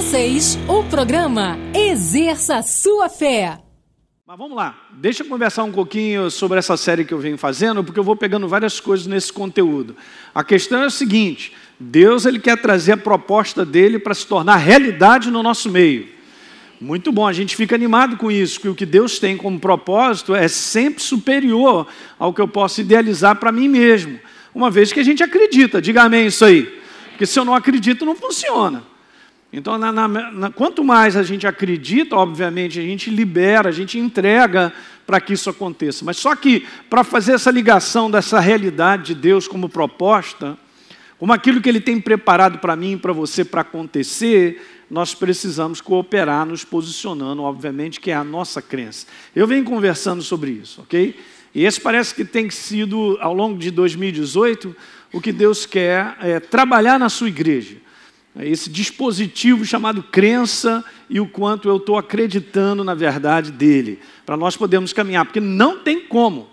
vocês o programa Exerça Sua Fé. Mas vamos lá, deixa eu conversar um pouquinho sobre essa série que eu venho fazendo, porque eu vou pegando várias coisas nesse conteúdo. A questão é o seguinte: Deus ele quer trazer a proposta dele para se tornar realidade no nosso meio. Muito bom, a gente fica animado com isso, que o que Deus tem como propósito é sempre superior ao que eu posso idealizar para mim mesmo. Uma vez que a gente acredita, diga amém isso aí. Porque se eu não acredito, não funciona. Então, quanto mais a gente acredita, obviamente, a gente libera, a gente entrega para que isso aconteça. Mas só que, para fazer essa ligação dessa realidade de Deus como proposta, como aquilo que Ele tem preparado para mim e para você para acontecer, nós precisamos cooperar, nos posicionando, obviamente, que é a nossa crença. Eu venho conversando sobre isso, ok? E esse parece que tem sido, ao longo de 2018, o que Deus quer trabalhar na sua igreja. Esse dispositivo chamado crença e o quanto eu estou acreditando na verdade dele, para nós podermos caminhar, porque não tem como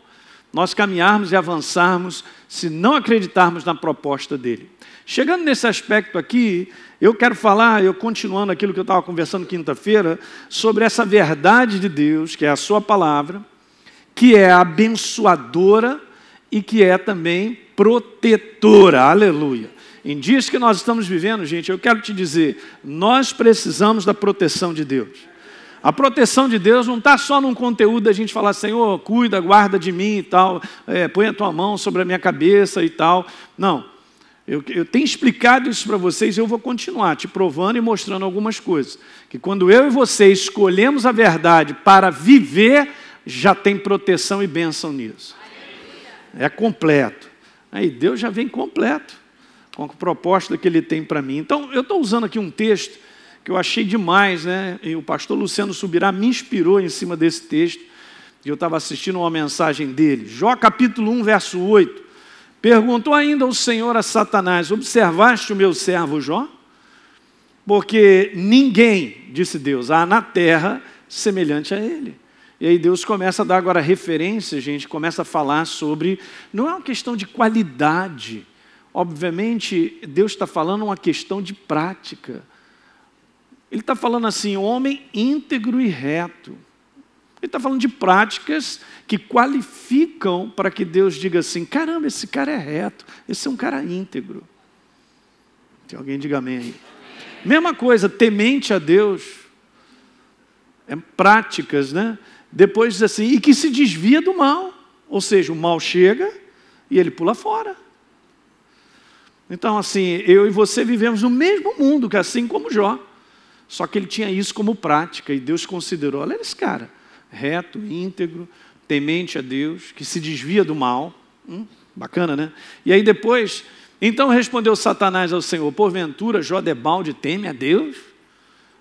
nós caminharmos e avançarmos se não acreditarmos na proposta dele. Chegando nesse aspecto aqui, eu quero falar, continuando aquilo que eu estava conversando quinta-feira, sobre essa verdade de Deus, que é a sua palavra, que é abençoadora e que é também protetora, aleluia. Em dias que nós estamos vivendo, gente, eu quero te dizer, nós precisamos da proteção de Deus. A proteção de Deus não está só num conteúdo da gente falar, Senhor, cuida, guarda de mim e tal, põe a tua mão sobre a minha cabeça e tal. Não, eu tenho explicado isso para vocês e eu vou continuar te provando e mostrando algumas coisas. Que quando eu e você escolhemos a verdade para viver, já tem proteção e bênção nisso. É completo. Aí Deus já vem completo com a proposta que Ele tem para mim. Então, eu estou usando aqui um texto que eu achei demais, né? E o pastor Luciano Subirá me inspirou em cima desse texto, e eu estava assistindo uma mensagem dele. Jó capítulo 1, verso 8. Perguntou ainda o Senhor a Satanás, observaste o meu servo Jó? Porque ninguém, disse Deus, há na terra semelhante a ele. E aí Deus começa a dar agora referência, gente, começa a falar sobre, não é uma questão de qualidade. Obviamente, Deus está falando uma questão de prática. Ele está falando assim, homem íntegro e reto. Ele está falando de práticas que qualificam para que Deus diga assim, caramba, esse cara é reto, esse é um cara íntegro. Se alguém diga amém aí. Mesma coisa, temente a Deus, práticas, né? Depois diz assim, e que se desvia do mal. Ou seja, o mal chega e ele pula fora. Então, assim, eu e você vivemos no mesmo mundo, que assim como Jó. Só que ele tinha isso como prática, e Deus considerou, olha esse cara, reto, íntegro, temente a Deus, que se desvia do mal. Bacana, né? E aí depois, então respondeu Satanás ao Senhor, porventura Jó debalde teme a Deus?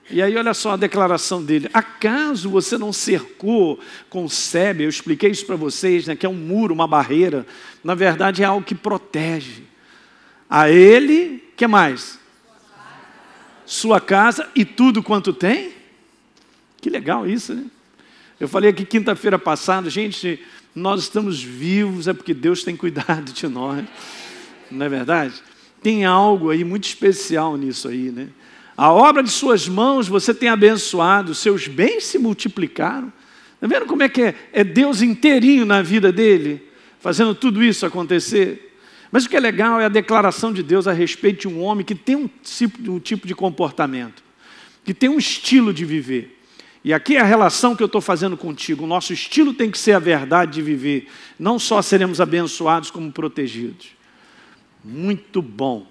E aí olha só a declaração dele, acaso você não cercou com sebe, eu expliquei isso para vocês, né, que é um muro, uma barreira, na verdade é algo que protege. A ele, que mais? Sua casa e tudo quanto tem? Que legal isso, né? Eu falei aqui quinta-feira passada, gente, nós estamos vivos, é porque Deus tem cuidado de nós, não é verdade? Tem algo aí muito especial nisso aí, né? A obra de suas mãos você tem abençoado, seus bens se multiplicaram. Está vendo como é que é Deus inteirinho na vida dele, fazendo tudo isso acontecer? Mas o que é legal é a declaração de Deus a respeito de um homem que tem um tipo de comportamento, que tem um estilo de viver. E aqui é a relação que eu estou fazendo contigo. O nosso estilo tem que ser a verdade de viver. Não só seremos abençoados, como protegidos. Muito bom.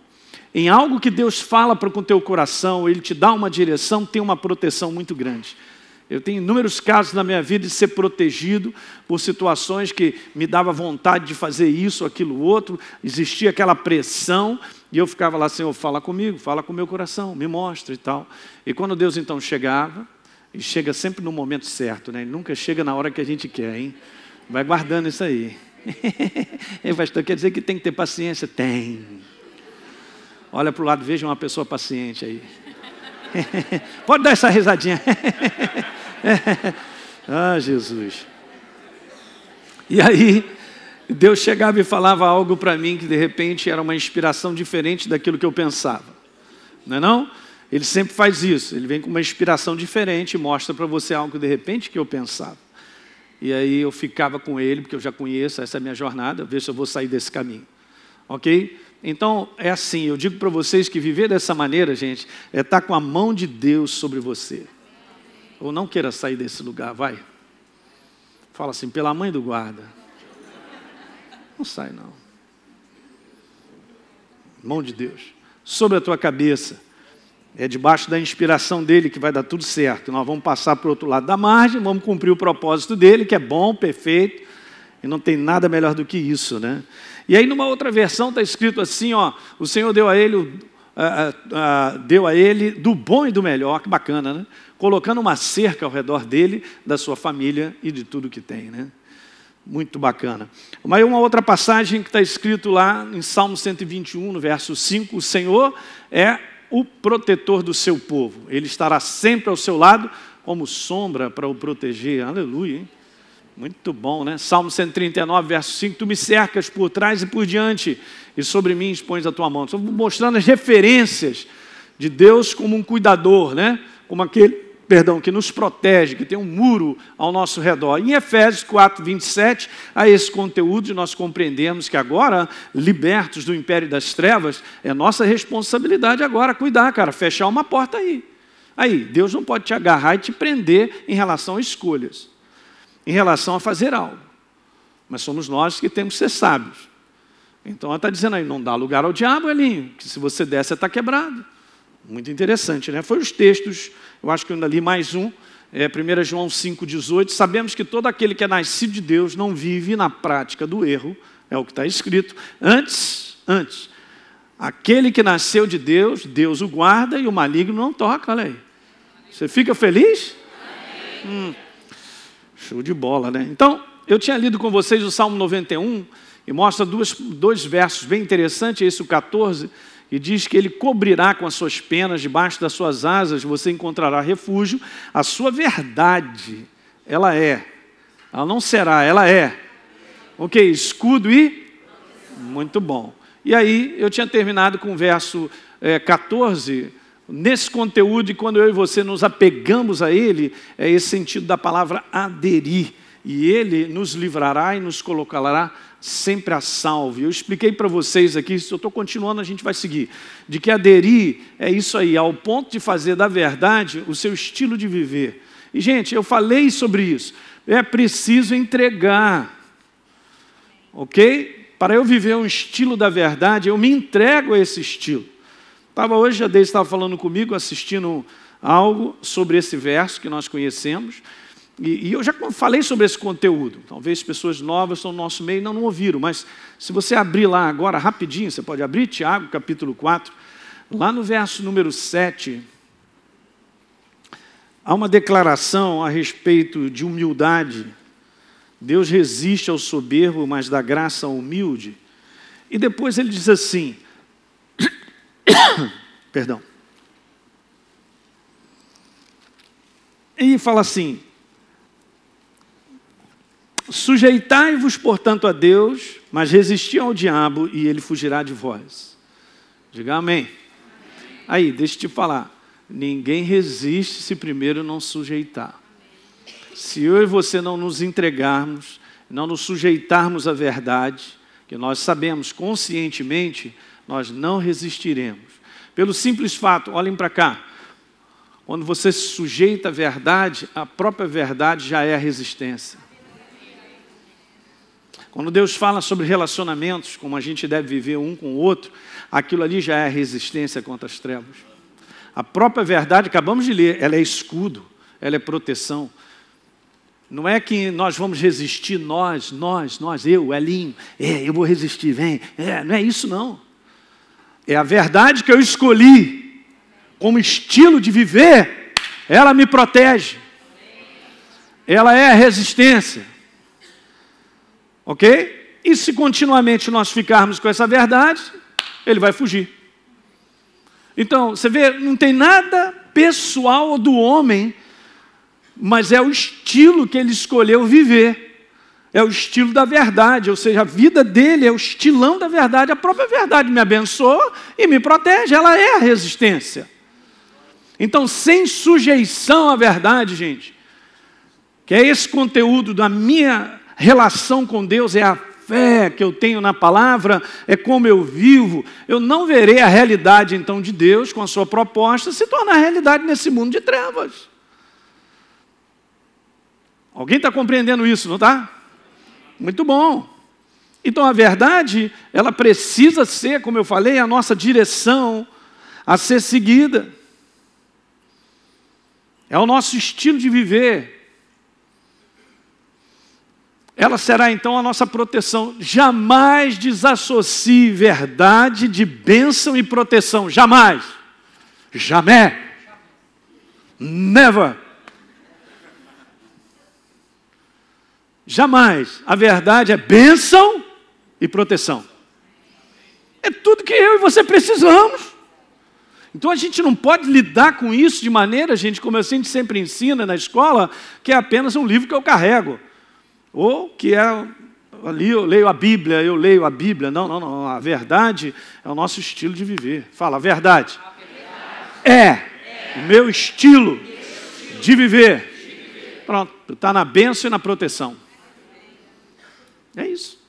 Em algo que Deus fala para o teu coração, Ele te dá uma direção, tem uma proteção muito grande. Eu tenho inúmeros casos na minha vida de ser protegido por situações que me dava vontade de fazer isso, aquilo, outro. Existia aquela pressão e eu ficava lá, Senhor, fala comigo, fala com o meu coração, me mostra e tal. E quando Deus então chegava, e chega sempre no momento certo, né? Ele nunca chega na hora que a gente quer, hein? Vai guardando isso aí. Pastor, quer dizer que tem que ter paciência? Tem. Olha para o lado, veja uma pessoa paciente aí. Pode dar essa risadinha. Ah, Jesus. E aí, Deus chegava e falava algo para mim que de repente era uma inspiração diferente daquilo que eu pensava. Não é não? Ele sempre faz isso. Ele vem com uma inspiração diferente e mostra para você algo de repente que eu pensava. E aí eu ficava com ele, porque eu já conheço, essa é a minha jornada, ver se eu vou sair desse caminho. Ok? Então, é assim, eu digo para vocês que viver dessa maneira, gente, é estar com a mão de Deus sobre você. Ou não queira sair desse lugar, vai. Fala assim, pela mãe do guarda. Não sai, não. Mão de Deus. Sobre a tua cabeça. É debaixo da inspiração dele que vai dar tudo certo. Nós vamos passar para o outro lado da margem, vamos cumprir o propósito dele, que é bom, perfeito. E não tem nada melhor do que isso, né? E aí numa outra versão está escrito assim, ó, o Senhor deu a ele do bom e do melhor, que bacana, né? Colocando uma cerca ao redor dele, da sua família e de tudo que tem, né? Muito bacana. Mas uma outra passagem que está escrito lá em Salmo 121, no verso 5, o Senhor é o protetor do seu povo. Ele estará sempre ao seu lado, como sombra para o proteger. Aleluia, hein? Muito bom, né? Salmo 139, verso 5, tu me cercas por trás e por diante, e sobre mim expões a tua mão. Estou mostrando as referências de Deus como um cuidador, né? Como aquele, que nos protege, que tem um muro ao nosso redor. Em Efésios 4, 27, a esse conteúdo nós compreendemos que agora, libertos do império das trevas, é nossa responsabilidade agora cuidar, cara, fechar uma porta aí. Aí, Deus não pode te agarrar e te prender em relação a escolhas, em relação a fazer algo. Mas somos nós que temos que ser sábios. Então ela está dizendo aí, não dá lugar ao diabo, Elinho, que se você der, você está quebrado. Muito interessante, né? Foi os textos, eu acho que eu ainda li mais um, 1 João 5,18, sabemos que todo aquele que é nascido de Deus não vive na prática do erro, é o que está escrito. Antes, aquele que nasceu de Deus, Deus o guarda e o maligno não toca, olha aí. Você fica feliz? Show de bola, né? Então, eu tinha lido com vocês o Salmo 91 e mostra dois versos bem interessantes, esse o 14, e diz que ele cobrirá com as suas penas, debaixo das suas asas você encontrará refúgio. A sua verdade, ela não será, ela é. Ok, escudo e? Muito bom. E aí, eu tinha terminado com o verso 14, nesse conteúdo, e quando eu e você nos apegamos a ele, é esse sentido da palavra aderir. E ele nos livrará e nos colocará sempre a salvo. Eu expliquei para vocês aqui, se eu estou continuando, a gente vai seguir, de que aderir é isso aí, ao ponto de fazer da verdade o seu estilo de viver. E, gente, eu falei sobre isso. É preciso entregar, ok? Para eu viver um estilo da verdade, eu me entrego a esse estilo. Hoje a Deise estava falando comigo, assistindo algo sobre esse verso que nós conhecemos, e eu já falei sobre esse conteúdo. Talvez pessoas novas estão no nosso meio e não ouviram, mas se você abrir lá agora, rapidinho, você pode abrir Tiago, capítulo 4, lá no verso número 7, há uma declaração a respeito de humildade. Deus resiste ao soberbo, mas dá graça ao humilde. E depois ele diz assim, perdão, e fala assim, sujeitai-vos, portanto, a Deus, mas resisti ao diabo e ele fugirá de vós. Diga amém. Aí, deixa eu te falar, ninguém resiste se primeiro não sujeitar. Se eu e você não nos entregarmos, não nos sujeitarmos à verdade, que nós sabemos conscientemente, nós não resistiremos. Pelo simples fato, olhem para cá, quando você se sujeita à verdade, a própria verdade já é a resistência. Quando Deus fala sobre relacionamentos, como a gente deve viver um com o outro, aquilo ali já é a resistência contra as trevas. A própria verdade, acabamos de ler, ela é escudo, ela é proteção. Não é que nós vamos resistir, nós, eu, Elinho, eu vou resistir, vem. Não é isso não. É a verdade que eu escolhi como estilo de viver, ela me protege. Ela é a resistência. Ok? E se continuamente nós ficarmos com essa verdade, ele vai fugir. Então, você vê, não tem nada pessoal do homem, mas é o estilo que ele escolheu viver. É o estilo da verdade, ou seja, a vida dele é o estilão da verdade. A própria verdade me abençoa e me protege, ela é a resistência. Então, sem sujeição à verdade, gente, que é esse conteúdo da minha relação com Deus, é a fé que eu tenho na palavra, é como eu vivo, eu não verei a realidade, então, de Deus, com a sua proposta, se tornar realidade nesse mundo de trevas. Alguém está compreendendo isso, não está? Muito bom. Então, a verdade, ela precisa ser, como eu falei, a nossa direção a ser seguida. É o nosso estilo de viver. Ela será, então, a nossa proteção. Jamais desassocie verdade de bênção e proteção. Jamais. Jamais. Never. Jamais. A verdade é bênção e proteção. É tudo que eu e você precisamos. Então a gente não pode lidar com isso de maneira, gente, como a gente sempre ensina na escola, que é apenas um livro que eu carrego. Ou que é, ali eu leio a Bíblia, eu leio a Bíblia. Não, não, não. A verdade é o nosso estilo de viver. Fala, a verdade é o meu estilo de viver. Pronto, está na bênção e na proteção. É isso.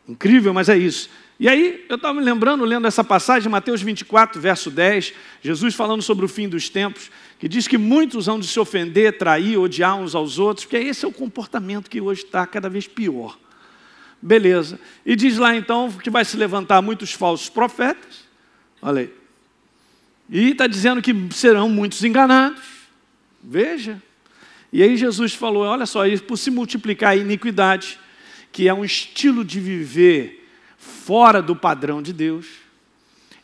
Incrível, mas é isso. E aí, eu estava me lembrando, lendo essa passagem, Mateus 24, verso 10, Jesus falando sobre o fim dos tempos, que diz que muitos hão de se ofender, trair, odiar uns aos outros, porque esse é o comportamento que hoje está cada vez pior. Beleza. E diz lá, então, que vai se levantar muitos falsos profetas. Olha aí. E está dizendo que serão muitos enganados. Veja. E aí Jesus falou, olha só, por se multiplicar a iniquidade, que é um estilo de viver fora do padrão de Deus.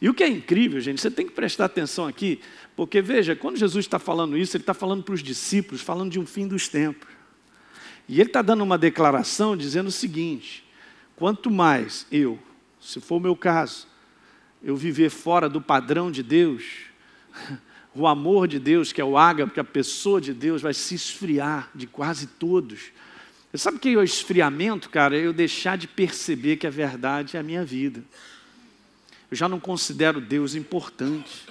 E o que é incrível, gente, você tem que prestar atenção aqui, porque veja, quando Jesus está falando isso, ele está falando para os discípulos, falando de um fim dos tempos. E ele está dando uma declaração dizendo o seguinte, quanto mais eu, se for o meu caso, eu viver fora do padrão de Deus, o amor de Deus, que é o ágape, que a pessoa de Deus vai se esfriar de quase todos. Você sabe o que é o esfriamento, cara? É eu deixar de perceber que a verdade é a minha vida. Eu já não considero Deus importante.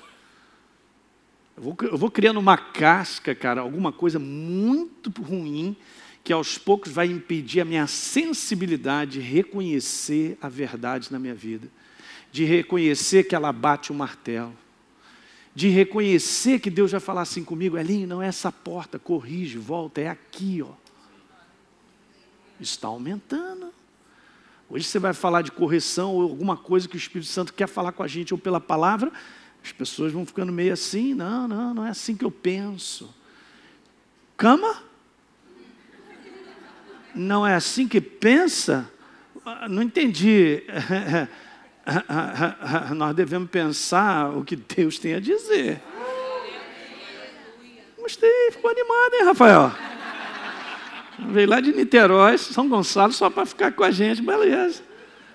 Eu vou criando uma casca, cara, alguma coisa muito ruim, que aos poucos vai impedir a minha sensibilidade de reconhecer a verdade na minha vida. De reconhecer que ela bate o martelo. De reconhecer que Deus vai falar assim comigo, Elinho, não é essa porta, corrige, volta, é aqui, ó. Está aumentando. Hoje você vai falar de correção ou alguma coisa que o Espírito Santo quer falar com a gente ou pela palavra, as pessoas vão ficando meio assim, não é assim que eu penso. Cama? Não é assim que pensa? Não entendi. Nós devemos pensar o que Deus tem a dizer. Gostei, ficou animado, hein, Rafael? Veio lá de Niterói, São Gonçalo, só para ficar com a gente, beleza.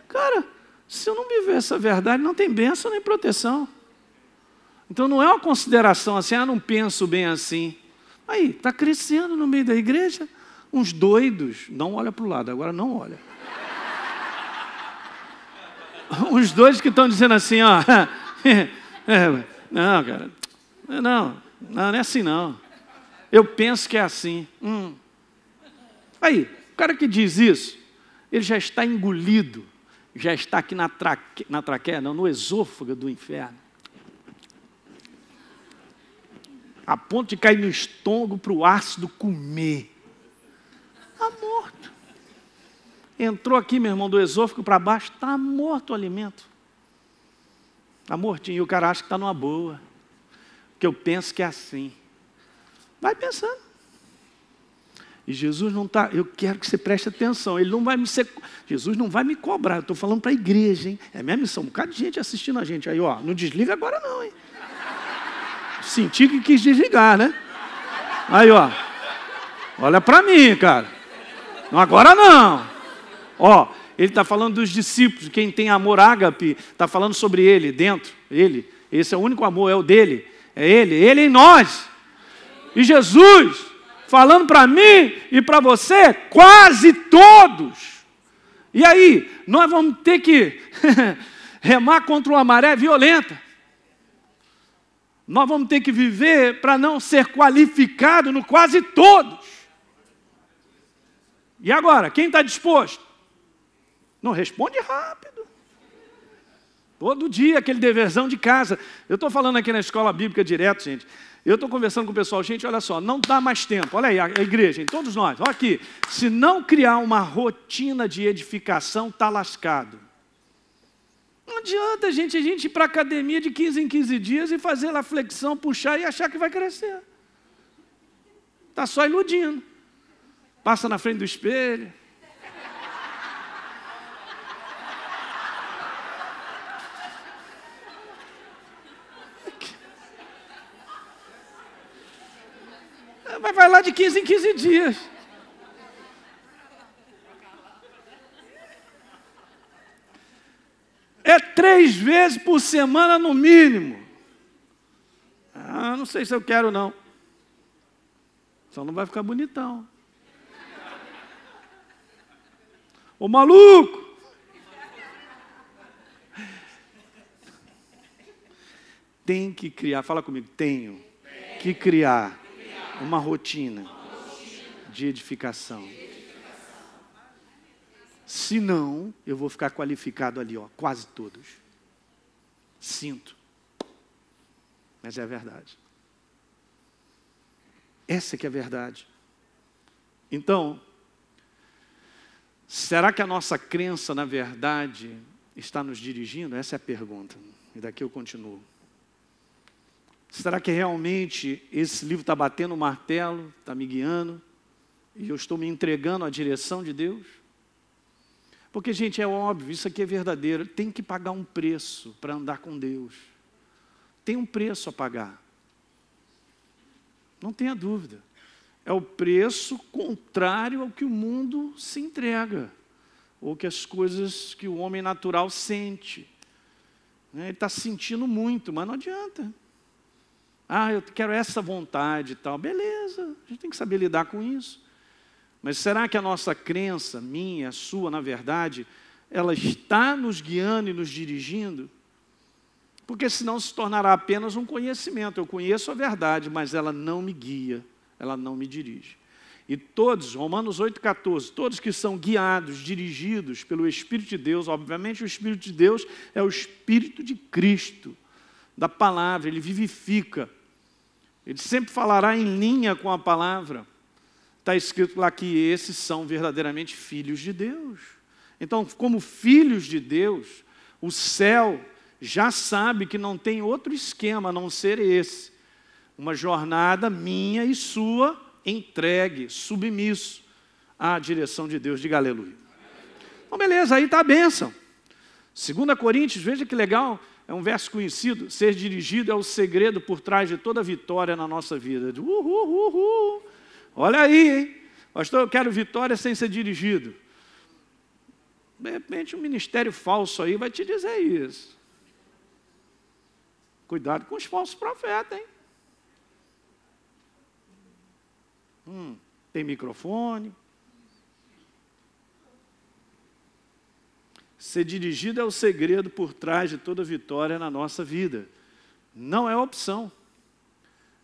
Cara, se eu não viver essa verdade, não tem bênção nem proteção. Então não é uma consideração assim, não penso bem assim. Aí, está crescendo no meio da igreja, uns doidos, não olha para o lado, agora não olha. Uns doidos que estão dizendo assim, ó, não, cara, não é assim não. Eu penso que é assim. Aí, o cara que diz isso, ele já está engolido, já está aqui na traqueia, não, no esôfago do inferno. A ponto de cair no estômago para o ácido comer. Está morto. Entrou aqui, meu irmão, do esôfago para baixo, está morto o alimento. Está mortinho, e o cara acha que está numa boa. Porque eu penso que é assim. Vai pensando. E Jesus não está, eu quero que você preste atenção, Jesus não vai me cobrar, eu estou falando para a igreja, hein? É minha missão, um bocado de gente assistindo a gente aí, ó, não desliga agora não, hein? Senti que quis desligar, né? Aí, ó, olha para mim, cara, não, agora não. Ó, ele está falando dos discípulos, quem tem amor ágape, está falando sobre ele, dentro, esse é o único amor, é o dele, é ele em nós. E Jesus falando para mim e para você, quase todos. E aí, nós vamos ter que remar contra uma maré violenta. Nós vamos ter que viver para não ser qualificado no quase todos. E agora, quem está disposto? Não responde rápido. Todo dia, aquele deverzão de casa. Eu estou falando aqui na escola bíblica direto, gente. Eu estou conversando com o pessoal, gente, olha só, não dá mais tempo. Olha aí, a igreja, gente, todos nós, olha aqui. Se não criar uma rotina de edificação, está lascado. Não adianta, a gente ir para a academia de 15 em 15 dias e fazer lá flexão, puxar e achar que vai crescer. Está só iludindo. Passa na frente do espelho. Vai lá de 15 em 15 dias. É 3 vezes por semana no mínimo. Não sei se eu quero não. Só não vai ficar bonitão. Ô maluco! Tem que criar, fala comigo, tenho que criar uma rotina de edificação. Senão, eu vou ficar qualificado ali, ó, quase todos. Sinto. Mas é a verdade. Essa que é a verdade. Então, será que a nossa crença, na verdade, está nos dirigindo? Essa é a pergunta. E daqui eu continuo. Será que realmente esse livro está batendo o martelo, está me guiando, e eu estou me entregando à direção de Deus? Porque, gente, é óbvio, isso aqui é verdadeiro. Tem que pagar um preço para andar com Deus. Tem um preço a pagar. Não tenha dúvida. É o preço contrário ao que o mundo se entrega, ou que as coisas que o homem natural sente. Ele está sentindo muito, mas não adianta. Eu quero essa vontade e tal. Beleza, a gente tem que saber lidar com isso. Mas será que a nossa crença, minha, sua, na verdade, ela está nos guiando e nos dirigindo? Porque senão se tornará apenas um conhecimento. Eu conheço a verdade, mas ela não me guia, ela não me dirige. E todos, Romanos 8,14, todos que são guiados, dirigidos pelo Espírito de Deus, obviamente o Espírito de Deus é o Espírito de Cristo, da palavra, ele vivifica. Ele sempre falará em linha com a palavra. Está escrito lá que esses são verdadeiramente filhos de Deus. Então, como filhos de Deus, o céu já sabe que não tem outro esquema a não ser esse. Uma jornada minha e sua, entregue, submisso à direção de Deus. Diga aleluia. Então, beleza, aí está a bênção. 2 Coríntios, veja que legal. É um verso conhecido, ser dirigido é o segredo por trás de toda vitória na nossa vida. Olha aí, hein? Pastor, eu quero vitória sem ser dirigido. De repente, um ministério falso aí vai te dizer isso. Cuidado com os falsos profetas, hein? Tem microfone. Ser dirigido é o segredo por trás de toda vitória na nossa vida. Não é opção.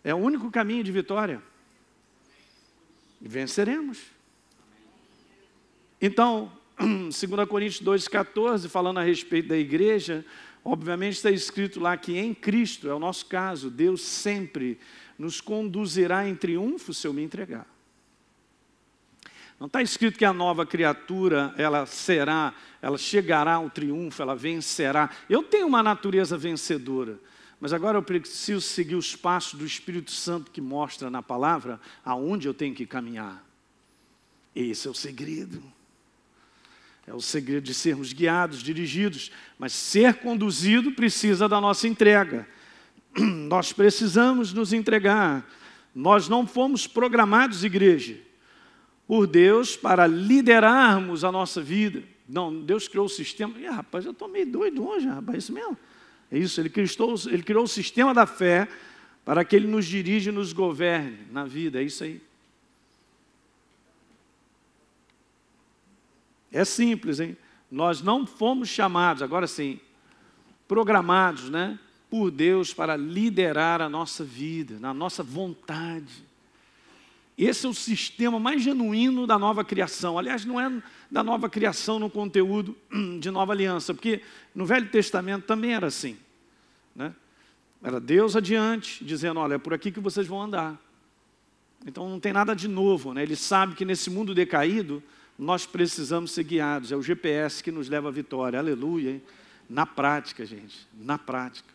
É o único caminho de vitória. E venceremos. Então, 2 Coríntios 2,14, falando a respeito da igreja, obviamente está escrito lá que em Cristo, é o nosso caso, Deus sempre nos conduzirá em triunfo se eu me entregar. Não está escrito que a nova criatura, ela chegará ao triunfo, ela vencerá. Eu tenho uma natureza vencedora, mas agora eu preciso seguir os passos do Espírito Santo que mostra na palavra aonde eu tenho que caminhar. Esse é o segredo. É o segredo de sermos guiados, dirigidos, mas ser conduzido precisa da nossa entrega. Nós precisamos nos entregar. Nós não fomos programados, igreja, por Deus para liderarmos a nossa vida. Não, Deus criou o sistema. Rapaz, eu estou meio doido hoje, rapaz, é isso mesmo? É isso, Ele criou o sistema da fé para que Ele nos dirija e nos governe na vida, é isso aí. É simples, hein? Nós não fomos chamados, agora sim, programados, né? por Deus para liderar a nossa vida, na nossa vontade. Esse é o sistema mais genuíno da nova criação. Aliás, não é da nova criação no conteúdo de nova aliança, porque no Velho Testamento também era assim, né? Era Deus adiante, dizendo, olha, é por aqui que vocês vão andar. Então não tem nada de novo, né? Ele sabe que nesse mundo decaído, nós precisamos ser guiados. É o GPS que nos leva à vitória. Aleluia, hein? Na prática, gente, na prática.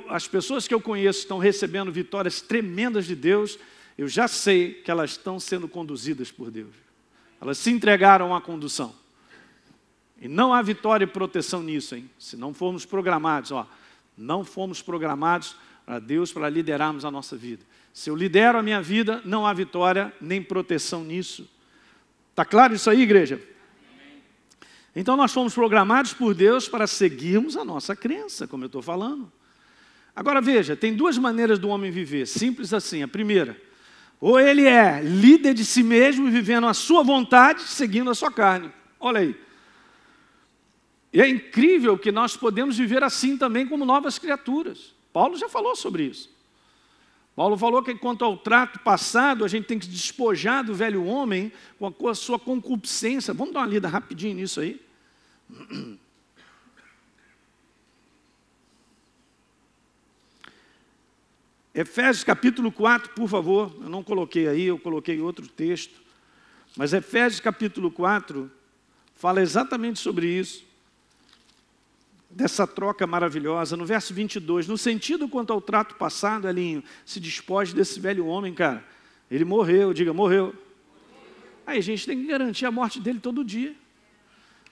As pessoas que eu conheço estão recebendo vitórias tremendas de Deus. Eu já sei que elas estão sendo conduzidas por Deus. Elas se entregaram à condução. E não há vitória e proteção nisso, hein? Se não formos programados, não fomos programados para Deus para liderarmos a nossa vida. Se eu lidero a minha vida, não há vitória nem proteção nisso. Está claro isso aí, igreja? Então nós fomos programados por Deus para seguirmos a nossa crença, como eu estou falando. Agora veja, tem duas maneiras do homem viver, simples assim. A primeira, ou ele é líder de si mesmo, vivendo a sua vontade, seguindo a sua carne. Olha aí. E é incrível que nós podemos viver assim também como novas criaturas. Paulo já falou sobre isso. Paulo falou que quanto ao trato passado, a gente tem que despojar do velho homem com a sua concupiscência. Vamos dar uma lida rapidinho nisso aí. Efésios capítulo 4, por favor. Eu não coloquei aí, eu coloquei outro texto. Mas Efésios capítulo 4 fala exatamente sobre isso. Dessa troca maravilhosa. No verso 22, no sentido quanto ao trato passado, Elinho, se despoje desse velho homem, cara. Ele morreu, diga, morreu. Aí a gente tem que garantir a morte dele todo dia.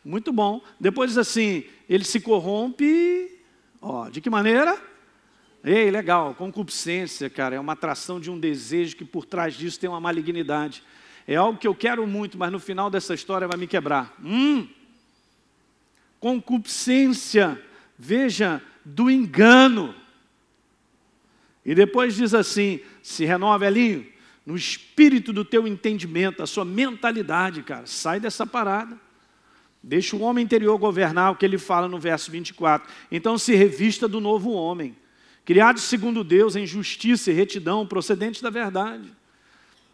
Muito bom. Depois diz assim, ele se corrompe, de que maneira? Ei, legal, concupiscência, cara, é uma atração de um desejo que por trás disso tem uma malignidade. É algo que eu quero muito, mas no final dessa história vai me quebrar. Concupiscência, veja, do engano. E depois diz assim, se renova, Elinho, no espírito do teu entendimento, a sua mentalidade, cara, sai dessa parada. Deixa o homem interior governar, o que ele fala no verso 24. Então se revista do novo homem, criado segundo Deus em justiça e retidão, procedente da verdade.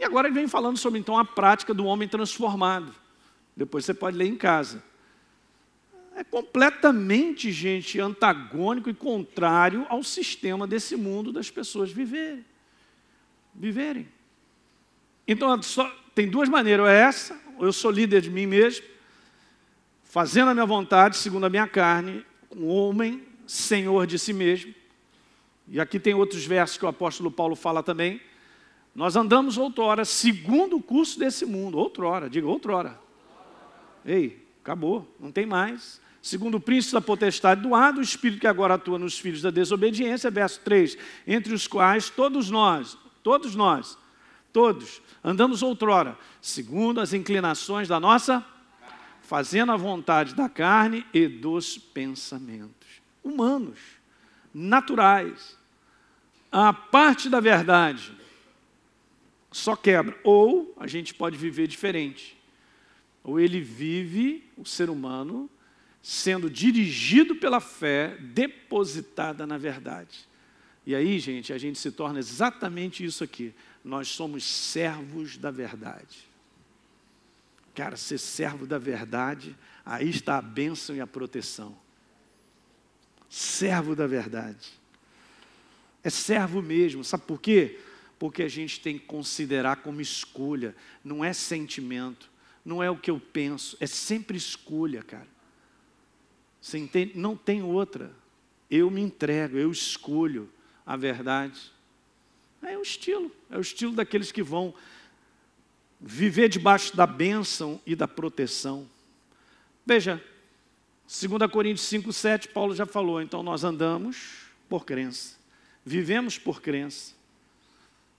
E agora ele vem falando sobre então a prática do homem transformado. Depois você pode ler em casa. É completamente, gente, antagônico e contrário ao sistema desse mundo das pessoas viverem. Então, tem duas maneiras, ou é essa, ou eu sou líder de mim mesmo, fazendo a minha vontade, segundo a minha carne, um homem, senhor de si mesmo. E aqui tem outros versos que o apóstolo Paulo fala também. Nós andamos outrora, segundo o curso desse mundo, outrora, diga outrora. Ei, acabou, não tem mais. Segundo o príncipe da potestade do ar, o espírito que agora atua nos filhos da desobediência, verso 3, entre os quais todos nós, andamos outrora, segundo as inclinações da nossa, fazendo a vontade da carne e dos pensamentos humanos, naturais. A parte da verdade só quebra, ou a gente pode viver diferente. Ou ele vive, o ser humano, sendo dirigido pela fé, depositada na verdade. E aí, gente, a gente se torna exatamente isso aqui. Nós somos servos da verdade. Cara, ser servo da verdade, aí está a bênção e a proteção. Servo da verdade. É servo mesmo, sabe por quê? Porque a gente tem que considerar como escolha, não é sentimento, não é o que eu penso, é sempre escolha, cara. Você entende? Não tem outra. Eu me entrego, eu escolho a verdade. É o estilo daqueles que vão viver debaixo da bênção e da proteção. Veja, 2 Coríntios 5, 7, Paulo já falou, então nós andamos por crença, vivemos por crença,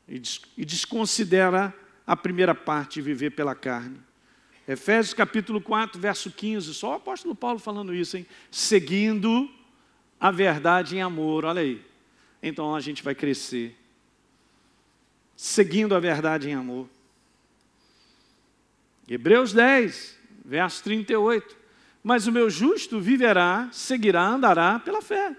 e desconsidera a primeira parte de viver pela carne. Efésios capítulo 4, verso 15, só o apóstolo Paulo falando isso, hein? Seguindo a verdade em amor, olha aí. Então a gente vai crescer. Seguindo a verdade em amor. Hebreus 10, verso 38. Mas o meu justo viverá, seguirá, andará pela fé.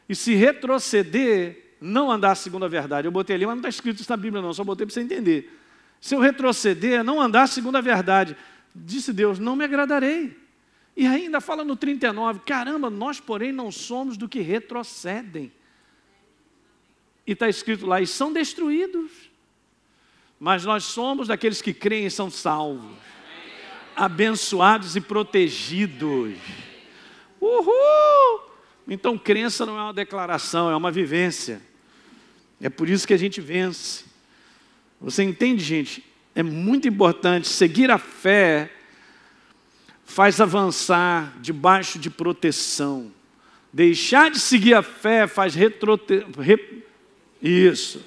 E se retroceder, não andar segundo a verdade. Eu botei ali, mas não está escrito isso na Bíblia não, só botei para você entender. Se eu retroceder, não andar segundo a verdade, disse Deus, não me agradarei. E ainda fala no 39, caramba, nós porém não somos do que retrocedem. E está escrito lá, e são destruídos. Mas nós somos daqueles que creem e são salvos. Abençoados e protegidos. Uhul! Então crença não é uma declaração, é uma vivência. É por isso que a gente vence. Você entende, gente? É muito importante. Seguir a fé faz avançar debaixo de proteção. Deixar de seguir a fé faz Isso.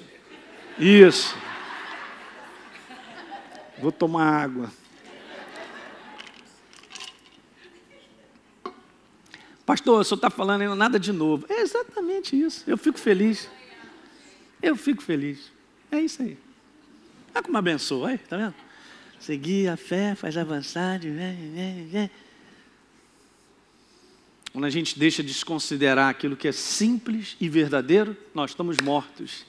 Vou tomar água. Pastor, o senhor está falando ainda nada de novo. É exatamente isso. Eu fico feliz. É isso aí. Olha como abençoa, aí, tá vendo? Seguir a fé faz avançar. Quando a gente deixa de desconsiderar aquilo que é simples e verdadeiro, nós estamos mortos.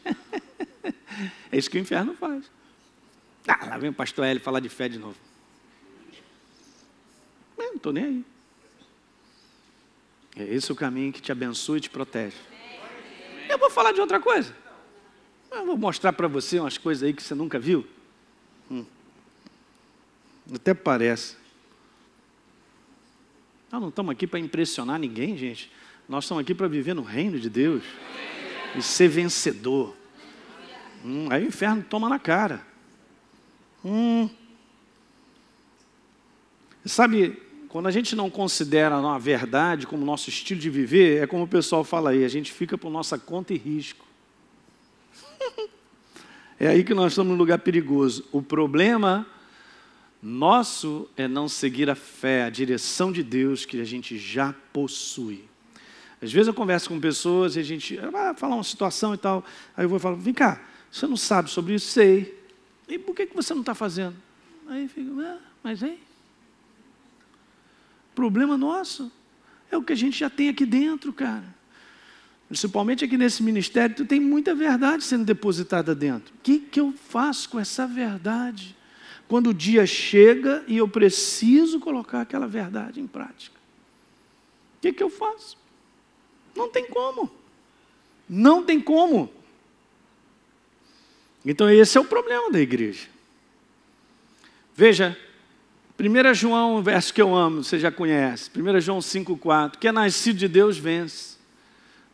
É isso que o inferno faz. Lá vem o pastor Hélio falar de fé de novo. Eu não estou nem aí. É esse o caminho que te abençoa e te protege. Eu vou falar de outra coisa. Eu vou mostrar para você umas coisas aí que você nunca viu. Até parece. Nós não estamos aqui para impressionar ninguém, gente. Nós estamos aqui para viver no reino de Deus. E ser vencedor. Aí o inferno toma na cara. Sabe, quando a gente não considera a verdade como nosso estilo de viver, é como o pessoal fala aí, a gente fica por nossa conta e risco. É aí que nós estamos num lugar perigoso. O problema nosso é não seguir a fé, a direção de Deus que a gente já possui. Às vezes eu converso com pessoas e a gente vai falar uma situação e tal, aí eu vou falar, vem cá, você não sabe sobre isso? Sei. E por que você não está fazendo? Aí fica, mas aí? O problema nosso é o que a gente já tem aqui dentro, cara. Principalmente aqui nesse ministério, tu tem muita verdade sendo depositada dentro. O que eu faço com essa verdade? Quando o dia chega e eu preciso colocar aquela verdade em prática. O que eu faço? Não tem como. Não tem como. Então esse é o problema da igreja. Veja, 1 João, um verso que eu amo, você já conhece. 1 João 5,4. Que é nascido de Deus vence.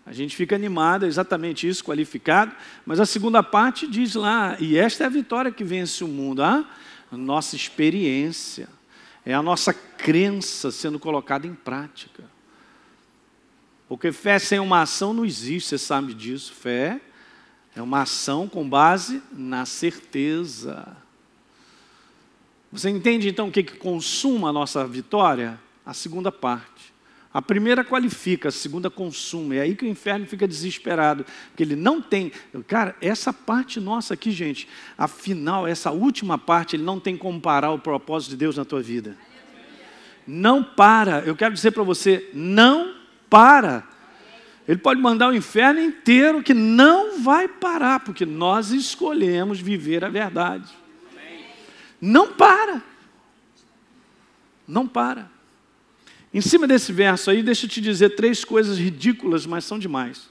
A gente fica animado, é exatamente isso, qualificado. Mas a segunda parte diz lá, e esta é a vitória que vence o mundo. A nossa experiência. É a nossa crença sendo colocada em prática. Porque fé sem uma ação não existe, você sabe disso. Fé é uma ação com base na certeza. Você entende então o que consuma a nossa vitória? A segunda parte. A primeira qualifica, a segunda consuma. É aí que o inferno fica desesperado. Porque ele não tem... Cara, essa parte nossa aqui, gente, afinal, essa última parte, ele não tem como parar o propósito de Deus na tua vida. Não para. Eu quero dizer para você, não para. Ele pode mandar o inferno inteiro que não vai parar, porque nós escolhemos viver a verdade. Não para. Não para. Em cima desse verso aí, deixa eu te dizer 3 coisas ridículas, mas são demais.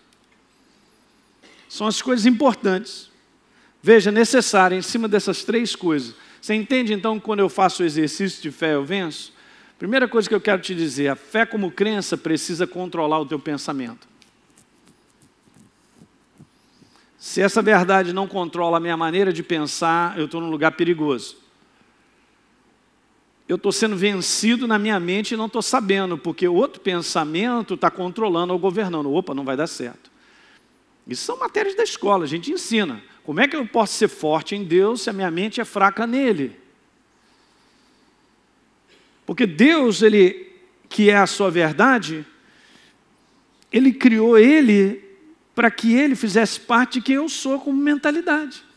São as coisas importantes. Veja, necessárias, em cima dessas 3 coisas. Você entende então que quando eu faço o exercício de fé eu venço? Primeira coisa que eu quero te dizer, a fé como crença precisa controlar o teu pensamento. Se essa verdade não controla a minha maneira de pensar, eu estou num lugar perigoso. Eu estou sendo vencido na minha mente e não estou sabendo, porque outro pensamento está controlando ou governando. Opa, não vai dar certo. Isso são matérias da escola, a gente ensina. Como é que eu posso ser forte em Deus se a minha mente é fraca nele? Porque Deus, Ele, que é a sua verdade, Ele criou Ele para que Ele fizesse parte de quem eu sou como mentalidade.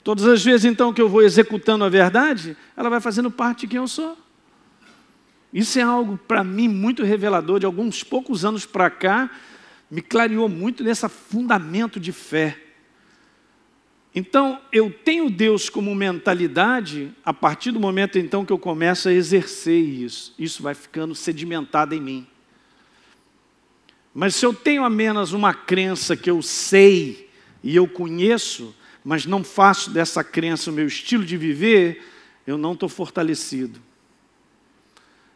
Todas as vezes, então, que eu vou executando a verdade, ela vai fazendo parte de quem eu sou. Isso é algo, para mim, muito revelador. De alguns poucos anos para cá, me clareou muito nesse fundamento de fé. Então, eu tenho Deus como mentalidade a partir do momento então que eu começo a exercer isso. Isso vai ficando sedimentado em mim. Mas se eu tenho apenas uma crença que eu sei e eu conheço, mas não faço dessa crença o meu estilo de viver, eu não estou fortalecido.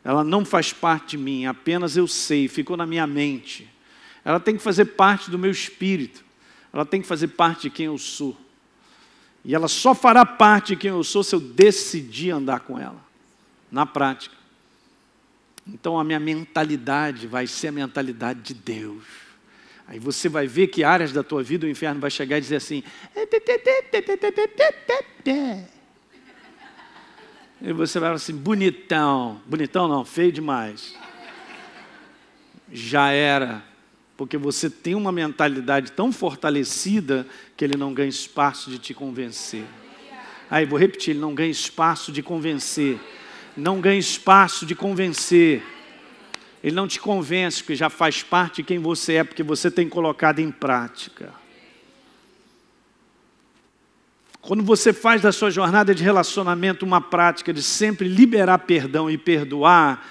Ela não faz parte de mim, apenas eu sei, ficou na minha mente. Ela tem que fazer parte do meu espírito. Ela tem que fazer parte de quem eu sou. E ela só fará parte de quem eu sou se eu decidir andar com ela, na prática. Então a minha mentalidade vai ser a mentalidade de Deus. Aí você vai ver que áreas da tua vida o inferno vai chegar e dizer assim... E você vai falar assim, bonitão. Bonitão não, feio demais. Já era. Porque você tem uma mentalidade tão fortalecida que ele não ganha espaço de te convencer. Aí, vou repetir, ele não ganha espaço de convencer. Não ganha espaço de convencer. Ele não te convence, porque já faz parte de quem você é, porque você tem colocado em prática. Quando você faz da sua jornada de relacionamento uma prática de sempre liberar perdão e perdoar,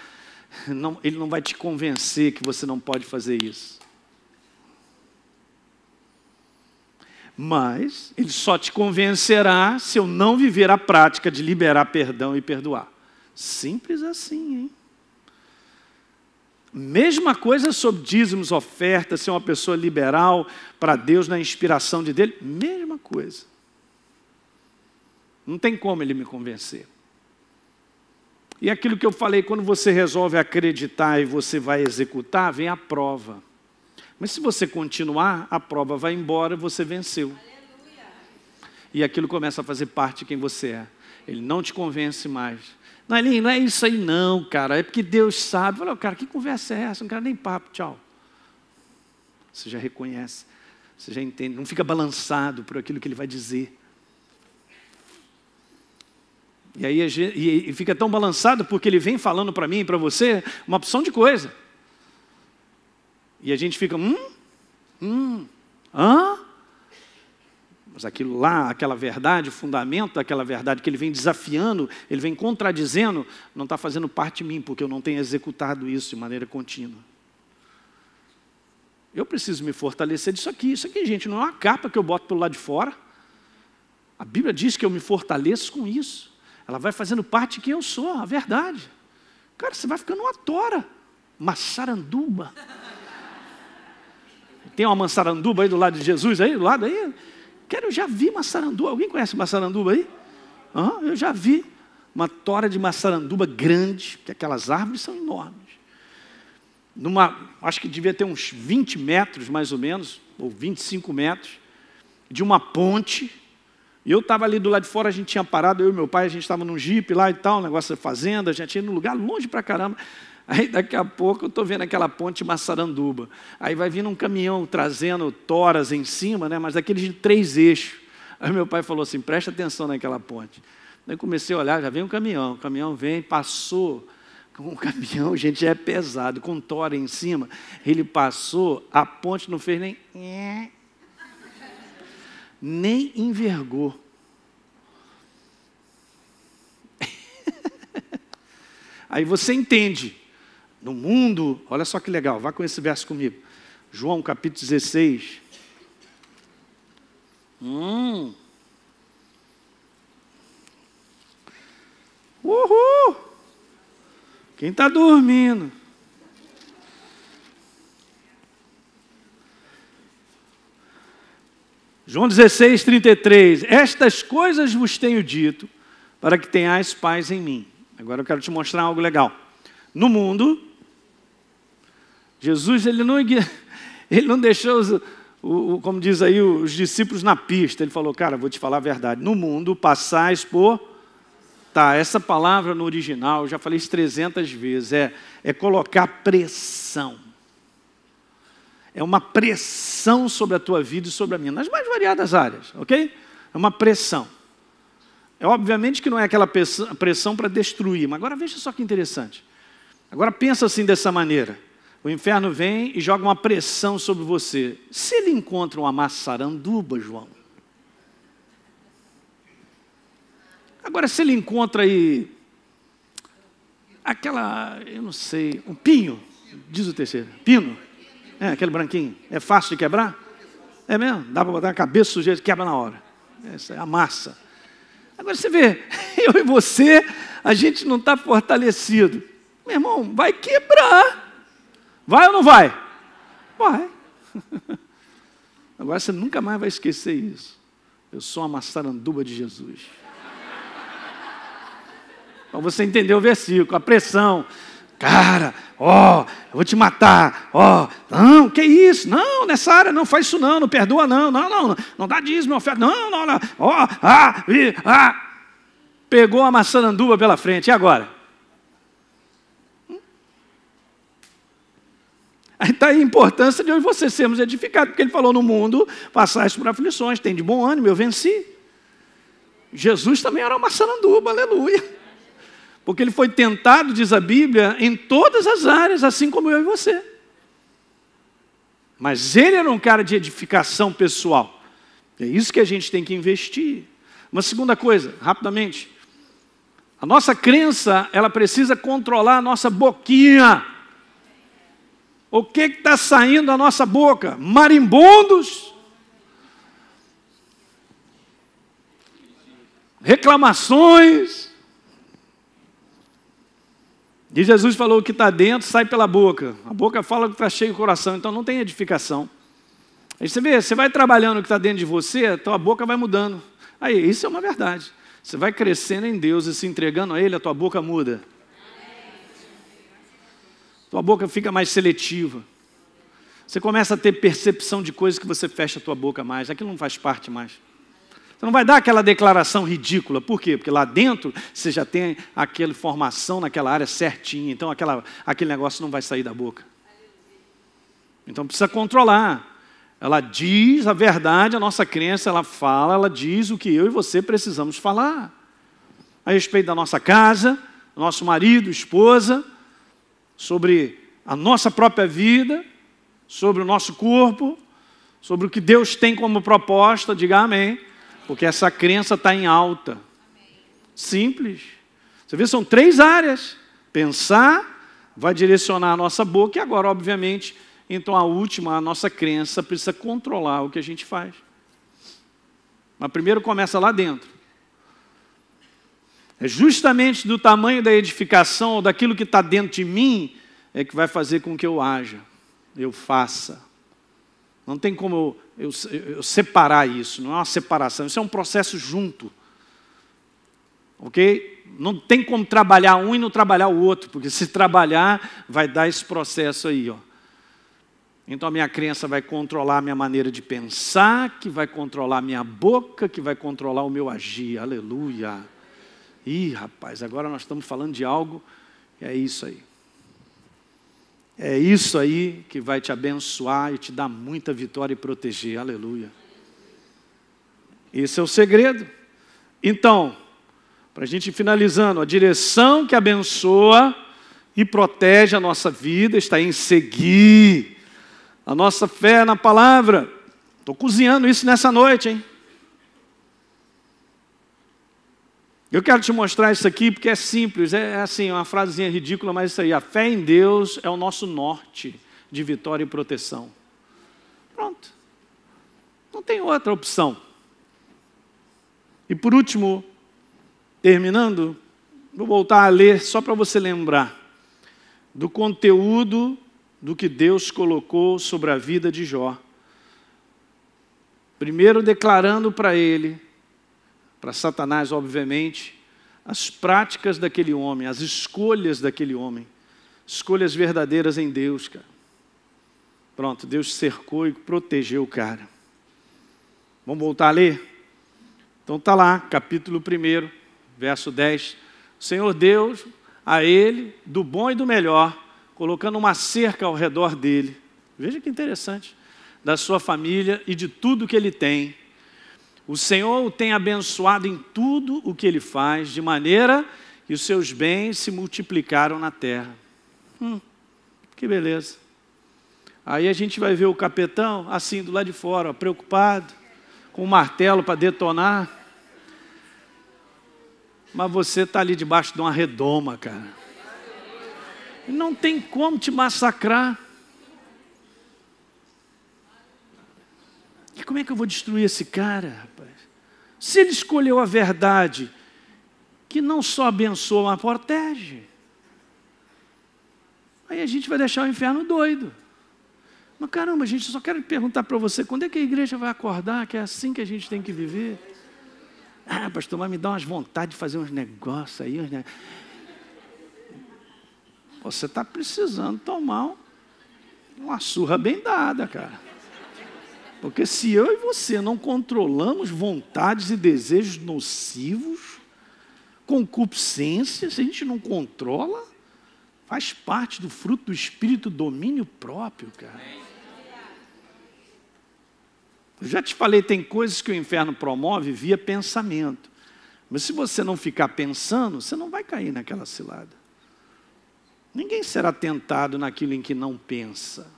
ele não vai te convencer que você não pode fazer isso. Mas ele só te convencerá se eu não viver a prática de liberar perdão e perdoar. Simples assim, hein? Mesma coisa sobre dízimos, ofertas, ser uma pessoa liberal para Deus na inspiração de dele. Mesma coisa. Não tem como ele me convencer. E aquilo que eu falei, quando você resolve acreditar e você vai executar, vem a prova. Mas se você continuar, a prova vai embora e você venceu. Aleluia. E aquilo começa a fazer parte de quem você é. Ele não te convence mais. Não é isso aí não, cara. É porque Deus sabe. Fala, cara, que conversa é essa? Não quero nem papo, tchau. Você já reconhece. Você já entende. Não fica balançado por aquilo que ele vai dizer. E aí e fica tão balançado porque ele vem falando para mim e para você uma opção de coisa. E a gente fica, Mas aquilo lá, aquela verdade, o fundamento daquela verdade que ele vem desafiando, ele vem contradizendo, não está fazendo parte de mim, porque eu não tenho executado isso de maneira contínua. Eu preciso me fortalecer disso aqui. Isso aqui, gente, não é uma capa que eu boto pelo lado de fora. A Bíblia diz que eu me fortaleço com isso. Ela vai fazendo parte de quem eu sou, a verdade. Cara, você vai ficando uma tora, uma saranduba. Tem uma massaranduba aí do lado de Jesus, aí do lado aí? Eu já vi massaranduba. Alguém conhece massaranduba aí? Eu já vi uma tora de massaranduba grande, que aquelas árvores são enormes. Acho que devia ter uns 20 metros mais ou menos, ou 25 metros, de uma ponte. E eu estava ali do lado de fora, a gente tinha parado, eu e meu pai, a gente estava num jipe lá e tal, um negócio de fazenda, a gente ia num lugar longe pra caramba. Aí daqui a pouco eu estou vendo aquela ponte Massaranduba. Aí vai vindo um caminhão trazendo toras em cima, né, mas daqueles de 3 eixos. Aí meu pai falou assim, presta atenção naquela ponte. Aí eu comecei a olhar, já vem um caminhão. O caminhão vem, passou. Com o caminhão, gente, já é pesado, com tora em cima. Ele passou, a ponte não fez nem envergou. Aí você entende. No mundo, olha só que legal, vá com esse verso comigo. João capítulo 16. Uhul! Quem está dormindo? João 16, 33. Estas coisas vos tenho dito, para que tenhais paz em mim. Agora eu quero te mostrar algo legal. No mundo, Jesus ele não deixou, como diz aí, os discípulos na pista. Ele falou, cara, vou te falar a verdade. No mundo, passais por... Tá, essa palavra no original, eu já falei isso 300 vezes, é colocar pressão. É uma pressão sobre a tua vida e sobre a minha, nas mais variadas áreas, ok? É uma pressão. É obviamente que não é aquela pressão para destruir, mas agora veja só que interessante. Agora pensa assim dessa maneira. O inferno vem e joga uma pressão sobre você. Se ele encontra uma maçaranduba, João. Agora, se ele encontra aí aquela, eu não sei, um pinho, diz o terceiro, pino, aquele branquinho, é fácil de quebrar? É mesmo? Dá para botar a cabeça sujeira, quebra na hora. Essa é a massa. Agora você vê, eu e você, a gente não está fortalecido. Meu irmão, vai quebrar. Vai ou não vai? Vai. Agora você nunca mais vai esquecer isso. Eu sou a maçaranduba de Jesus. Para você entender o versículo, a pressão. Cara, eu vou te matar. Não, que isso? Não, nessa área não faz isso não perdoa não. Não dá dízimo, oferta. Não. Pegou a maçaranduba pela frente, e agora? Aí está a importância de eu e você sermos edificados, porque ele falou no mundo, passais por aflições, tem de bom ânimo, eu venci. Jesus também era uma maçaranduba, aleluia. Porque ele foi tentado, diz a Bíblia, em todas as áreas, assim como eu e você. Mas ele era um cara de edificação pessoal. É isso que a gente tem que investir. Uma segunda coisa, rapidamente. A nossa crença, ela precisa controlar a nossa boquinha. O que está saindo da nossa boca? Marimbondos? Reclamações? E Jesus falou que está dentro, sai pela boca. A boca fala que está cheio o coração, então não tem edificação. Aí você vê, você vai trabalhando o que está dentro de você, a tua boca vai mudando. Aí, isso é uma verdade. Você vai crescendo em Deus e se entregando a Ele, a tua boca muda. Tua boca fica mais seletiva. Você começa a ter percepção de coisas que você fecha a tua boca mais. Aquilo não faz parte mais. Você não vai dar aquela declaração ridícula. Por quê? Porque lá dentro você já tem aquela formação naquela área certinha. Então aquele negócio não vai sair da boca. Então precisa controlar. Ela diz a verdade, a nossa crença, ela fala, ela diz o que eu e você precisamos falar. A respeito da nossa casa, do nosso marido, esposa, sobre a nossa própria vida, sobre o nosso corpo, sobre o que Deus tem como proposta, diga amém, porque essa crença está em alta. Simples. Você vê, são 3 áreas. Pensar, vai direcionar a nossa boca e agora, obviamente, então a última, a nossa crença, precisa controlar o que a gente faz. Mas primeiro começa lá dentro. É justamente do tamanho da edificação, ou daquilo que está dentro de mim, é que vai fazer com que eu haja, eu faça. Não tem como eu separar isso, não é uma separação, isso é um processo junto. Ok? Não tem como trabalhar um e não trabalhar o outro, porque se trabalhar, vai dar esse processo aí. Então a minha crença vai controlar a minha maneira de pensar, que vai controlar a minha boca, que vai controlar o meu agir. Aleluia! Ih, rapaz, agora nós estamos falando de algo, é isso aí. É isso aí que vai te abençoar e te dar muita vitória e proteger. Aleluia. Esse é o segredo. Então, para a gente ir finalizando, a direção que abençoa e protege a nossa vida está em seguir a nossa fé na palavra. Estou cozinhando isso nessa noite, hein? Eu quero te mostrar isso aqui porque é simples, é assim, uma frasezinha ridícula, mas isso aí, a fé em Deus é o nosso norte de vitória e proteção. Pronto. Não tem outra opção. E por último, terminando, vou voltar a ler só para você lembrar do conteúdo do que Deus colocou sobre a vida de Jó. Primeiro declarando para ele, para Satanás, obviamente, as práticas daquele homem, as escolhas daquele homem, escolhas verdadeiras em Deus, cara. Pronto, Deus cercou e protegeu o cara. Vamos voltar a ler? Então está lá, capítulo 1, verso 10. O Senhor Deus a ele do bom e do melhor, colocando uma cerca ao redor dele. Veja que interessante. Da sua família e de tudo que ele tem. O Senhor o tem abençoado em tudo o que ele faz, de maneira que os seus bens se multiplicaram na terra. Que beleza. Aí a gente vai ver o capetão assim do lado de fora, ó, preocupado, com um martelo para detonar. Mas você está ali debaixo de uma redoma, cara. Não tem como te massacrar. E como é que eu vou destruir esse cara, rapaz? Se ele escolheu a verdade, que não só abençoa, mas protege. Aí a gente vai deixar o inferno doido. Mas caramba, gente, eu só quero perguntar para você, quando é que a igreja vai acordar, que é assim que a gente tem que viver? Ah, pastor, mas me dá umas vontades de fazer uns negócios aí. Você está precisando tomar uma surra bem dada, cara. Porque se eu e você não controlamos vontades e desejos nocivos, concupiscência, se a gente não controla, faz parte do fruto do Espírito, domínio próprio, cara. Eu já te falei, tem coisas que o inferno promove via pensamento. Mas se você não ficar pensando, você não vai cair naquela cilada. Ninguém será tentado naquilo em que não pensa.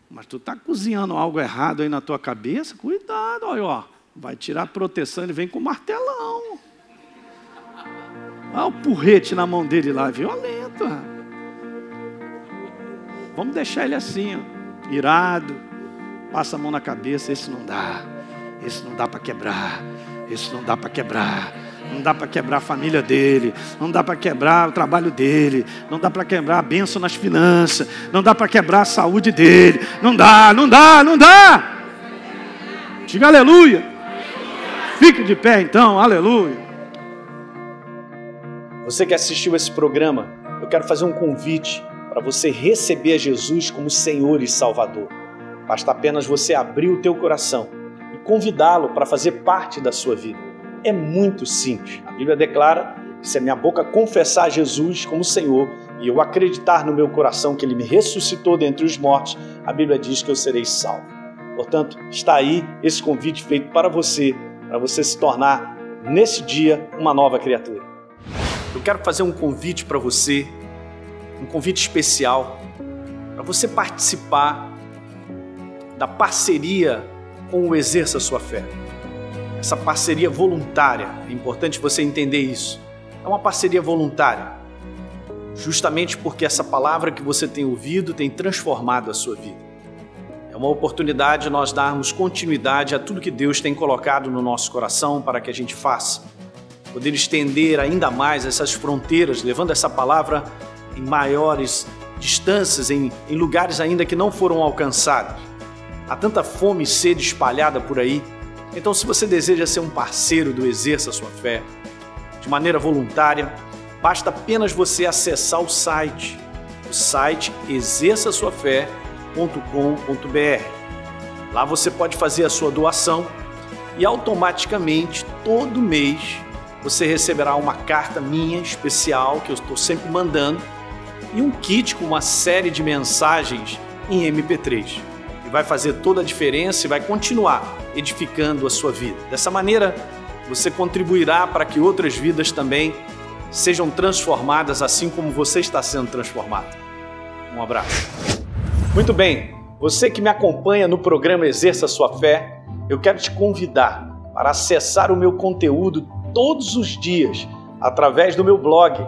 Mas tu está cozinhando algo errado aí na tua cabeça, cuidado, olha, ó, vai tirar a proteção, ele vem com martelão. Olha o porrete na mão dele lá, violento. Vamos deixar ele assim, ó, irado, passa a mão na cabeça, esse não dá para quebrar, esse não dá para quebrar. Não dá para quebrar a família dele, não dá para quebrar o trabalho dele, não dá para quebrar a bênção nas finanças, não dá para quebrar a saúde dele, não dá. Diga aleluia. Fique de pé então, aleluia. Você que assistiu esse programa, eu quero fazer um convite para você receber a Jesus como Senhor e Salvador. Basta apenas você abrir o teu coração e convidá-lo para fazer parte da sua vida. É muito simples. A Bíblia declara que se a minha boca confessar Jesus como Senhor e eu acreditar no meu coração que Ele me ressuscitou dentre os mortos, a Bíblia diz que eu serei salvo. Portanto, está aí esse convite feito para você se tornar, nesse dia, uma nova criatura. Eu quero fazer um convite para você, um convite especial, para você participar da parceria com o Exerça Sua Fé. Essa parceria voluntária, é importante você entender isso. É uma parceria voluntária, justamente porque essa palavra que você tem ouvido tem transformado a sua vida. É uma oportunidade de nós darmos continuidade a tudo que Deus tem colocado no nosso coração para que a gente faça. Poder estender ainda mais essas fronteiras, levando essa palavra em maiores distâncias, em lugares ainda que não foram alcançados. Há tanta fome e sede espalhada por aí. Então, se você deseja ser um parceiro do Exerça Sua Fé, de maneira voluntária, basta apenas você acessar o site exerçasuafé.com.br. Lá você pode fazer a sua doação e automaticamente, todo mês, você receberá uma carta minha especial, que eu estou sempre mandando, e um kit com uma série de mensagens em MP3. E vai fazer toda a diferença e vai continuar edificando a sua vida. Dessa maneira, você contribuirá para que outras vidas também sejam transformadas assim como você está sendo transformado. Um abraço. Muito bem, você que me acompanha no programa Exerça Sua Fé, eu quero te convidar para acessar o meu conteúdo todos os dias através do meu blog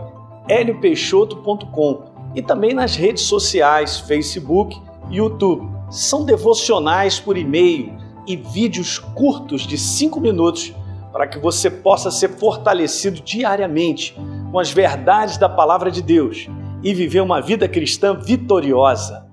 heliopeixoto.com e também nas redes sociais, Facebook e YouTube. São devocionais por e-mail e vídeos curtos de 5 minutos para que você possa ser fortalecido diariamente com as verdades da Palavra de Deus e viver uma vida cristã vitoriosa.